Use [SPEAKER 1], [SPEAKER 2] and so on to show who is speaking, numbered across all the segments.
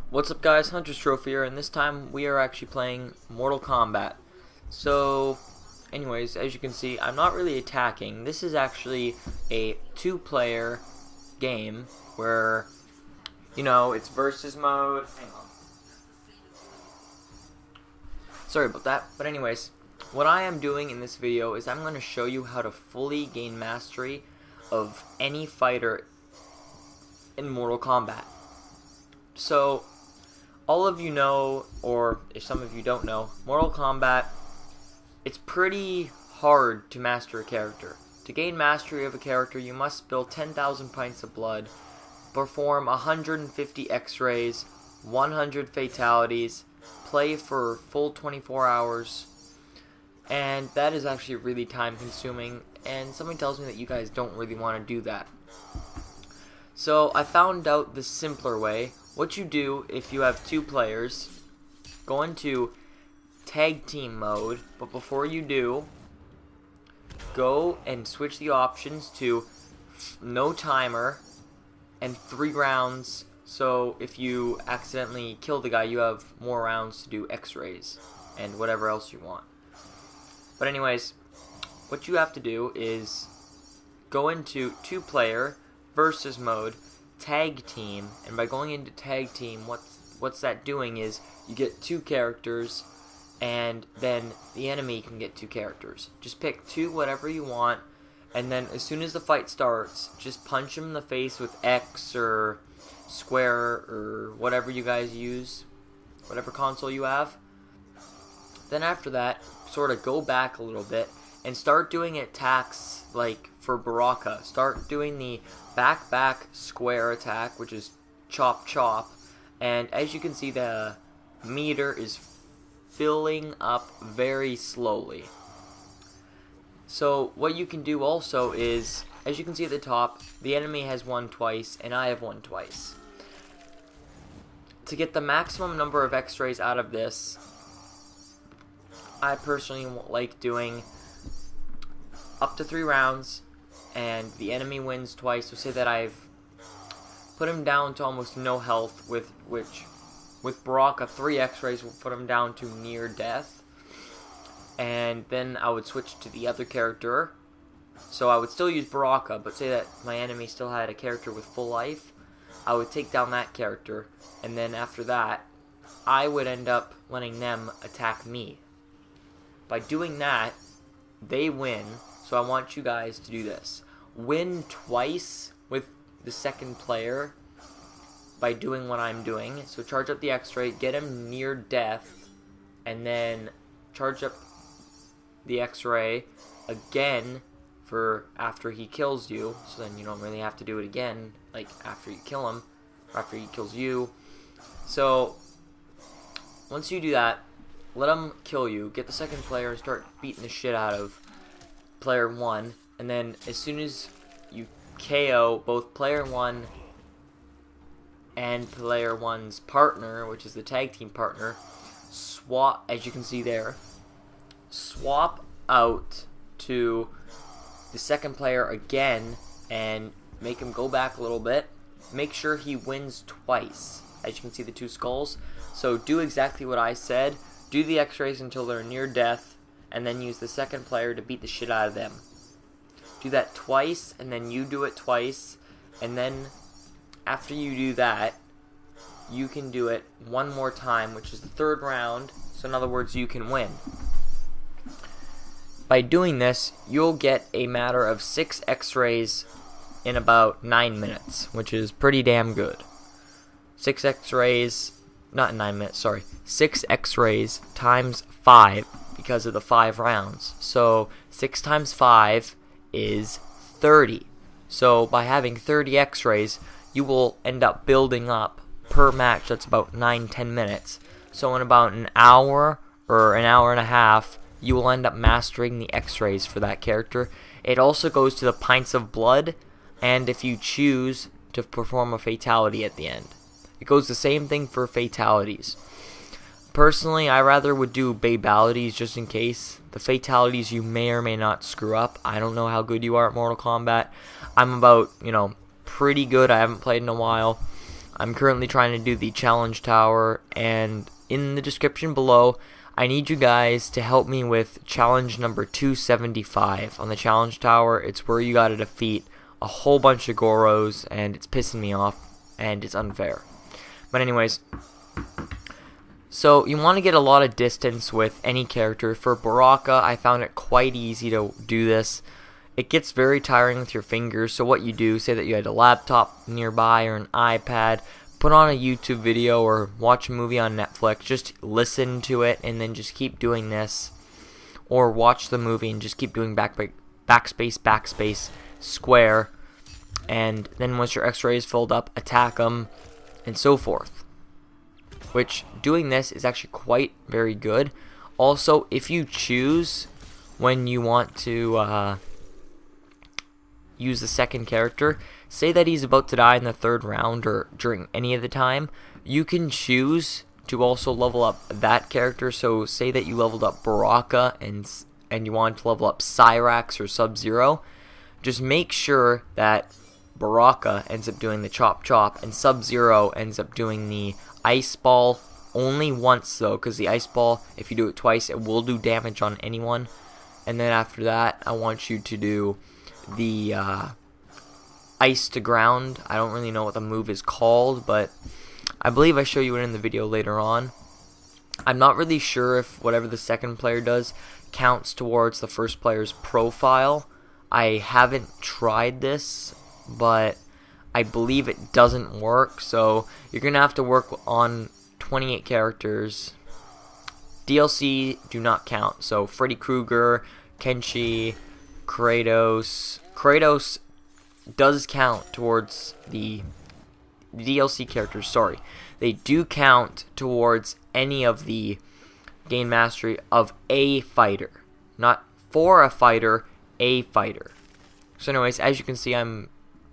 [SPEAKER 1] What's up guys, Hunter's Trophy here, and this time we are actually playing Mortal Kombat. So, anyways, as you can see, I'm not really attacking. This is actually a two-player game where, it's versus mode. Hang on. Sorry about that, but anyways, what I am doing in this video is I'm going to show you how to fully gain mastery of any fighter in Mortal Kombat. So, all of you know, or if some of you don't know, Mortal Kombat, it's pretty hard to master a character. To gain mastery of a character, you must spill 10,000 pints of blood, perform 150 X-rays, 100 fatalities, play for full 24 hours, and that is actually really time consuming, and somebody tells me that you guys don't really want to do that. So I found out the simpler way. What you do if you have two players, go into tag team mode, but before you do, go and switch the options to no timer and 3 rounds. So if you accidentally kill the guy, you have more rounds to do X-rays and whatever else you want. But anyways, what you have to do is go into 2-player versus mode, tag team, and by going into tag team, what's that doing is you get 2 characters, and then the enemy can get 2 characters. Just pick 2, whatever you want, and then as soon as the fight starts, just punch him in the face with X or square or whatever you guys use, whatever console you have. Then after that, sort of go back a little bit and start doing attacks like for Baraka. Start doing the back square attack, which is chop chop, and as you can see, the meter is filling up very slowly. So what you can do also is, as you can see at the top, the enemy has won twice and I have won twice. To get the maximum number of X-rays out of this, I personally like doing up to 3 rounds, and the enemy wins twice. So say that I've put him down to almost no health, with Baraka, 3 X-rays will put him down to near death, and then I would switch to the other character. So I would still use Baraka, but say that my enemy still had a character with full life, I would take down that character, and then after that, I would end up letting them attack me. By doing that, they win. So I want you guys to do this. Win twice with the second player by doing what I'm doing. So charge up the X-ray, get him near death, and then charge up the X-ray again for after he kills you. So then you don't really have to do it again, like after you kill him, or after he kills you. So once you do that, let him kill you, get the second player, and start beating the shit out of player 1, and then as soon as you KO both player 1 and player 1's partner, which is the tag team partner, swap, as you can see there, swap out to the second player again and make him go back a little bit. Make sure he wins twice, as you can see the 2 skulls. So do exactly what I said. Do the X-rays until they're near death, and then use the second player to beat the shit out of them. Do that twice, and then you do it twice, and then after you do that, you can do it one more time, which is the 3rd round, so in other words, you can win. By doing this, you'll get a matter of 6 X-rays in about 9 minutes, which is pretty damn good. 6 X-rays, not 9 minutes, sorry, 6 X-rays times 5, because of the 5 rounds. So 6 times 5 is 30. So by having 30 X-rays, you will end up building up per match. That's about 9-10 minutes. So in about an hour or an hour and a half, you will end up mastering the X-rays for that character. It also goes to the pints of blood, and if you choose to perform a fatality at the end. It goes the same thing for fatalities. Personally, I rather would do babalities just in case. The fatalities you may or may not screw up. I don't know how good you are at Mortal Kombat. I'm about, pretty good. I haven't played in a while. I'm currently trying to do the challenge tower, and in the description below, I need you guys to help me with challenge number 275 on the challenge tower. It's where you gotta defeat a whole bunch of Goros, and it's pissing me off, and it's unfair. But anyways, so you want to get a lot of distance with any character. For Baraka, I found it quite easy to do this. It gets very tiring with your fingers, so what you do, say that you had a laptop nearby or an iPad, put on a YouTube video or watch a movie on Netflix, just listen to it and then just keep doing this, or watch the movie and just keep doing backspace, square, and then once your X-ray is filled up, attack them, and so forth. Which, doing this is actually quite very good. Also, if you choose when you want to use the second character, say that he's about to die in the third round or during any of the time, you can choose to also level up that character. So say that you leveled up Baraka and you want to level up Cyrax or Sub-Zero, just make sure that Baraka ends up doing the chop chop and Sub-Zero ends up doing the ice ball. Only once though, because the ice ball, if you do it twice, it will do damage on anyone. And then after that, I want you to do the ice to ground. I don't really know what the move is called, but I believe I show you it in the video later on. I'm not really sure if whatever the second player does counts towards the first player's profile. I haven't tried this, but I believe it doesn't work, so you're gonna have to work on 28 characters. DLC do not count, so Freddy Krueger, Kenshi, Kratos does count towards the DLC characters, sorry. They do count towards any of the gain mastery of a fighter. Not for a fighter, a fighter. So anyways, as you can see, I'm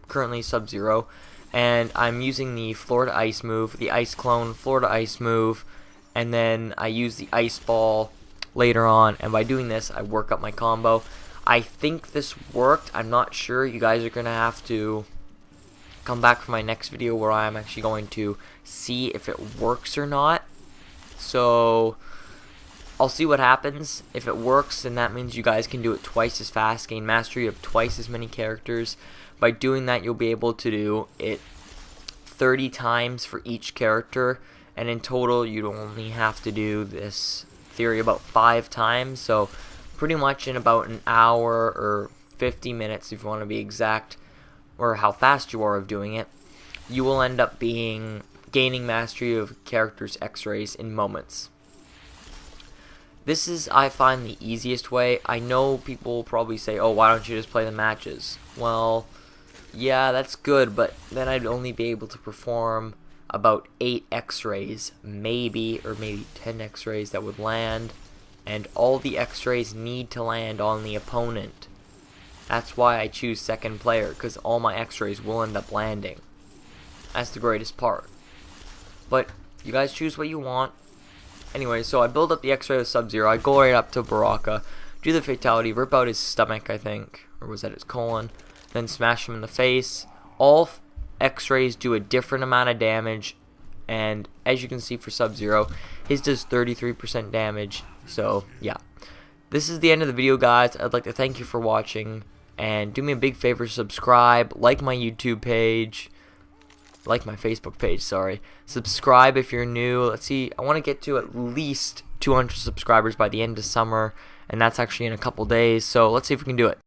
[SPEAKER 1] currently Sub-Zero, and I'm using the Florida Ice move, the Ice Clone, Florida Ice move, and then I use the Ice Ball later on, and by doing this, I work up my combo. I think this worked. I'm not sure. You guys are going to have to come back for my next video where I'm actually going to see if it works or not. So I'll see what happens. If it works, then that means you guys can do it twice as fast, gain mastery of twice as many characters. By doing that, you'll be able to do it 30 times for each character, and in total, you'd only have to do this theory about 5 times. So pretty much in about an hour or 50 minutes, if you want to be exact, or how fast you are of doing it, you will end up gaining mastery of characters' X-rays in moments. This is, I find, the easiest way. I know people probably say, oh, why don't you just play the matches? Well, yeah, that's good, but then I'd only be able to perform about 8 X-rays, maybe, or maybe 10 X-rays that would land, and all the X-rays need to land on the opponent. That's why I choose second player, because all my X-rays will end up landing. That's the greatest part. But you guys choose what you want. Anyway, so I build up the X-ray of Sub-Zero, I go right up to Baraka, do the fatality, rip out his stomach, I think, or was that his colon, then smash him in the face. All X-rays do a different amount of damage, and as you can see for Sub-Zero, his does 33% damage. So yeah, this is the end of the video, guys. I'd like to thank you for watching, and do me a big favor, subscribe, like my YouTube page, like my Facebook page, sorry. Subscribe if you're new. Let's see, I want to get to at least 200 subscribers by the end of summer, and that's actually in a couple days, so let's see if we can do it.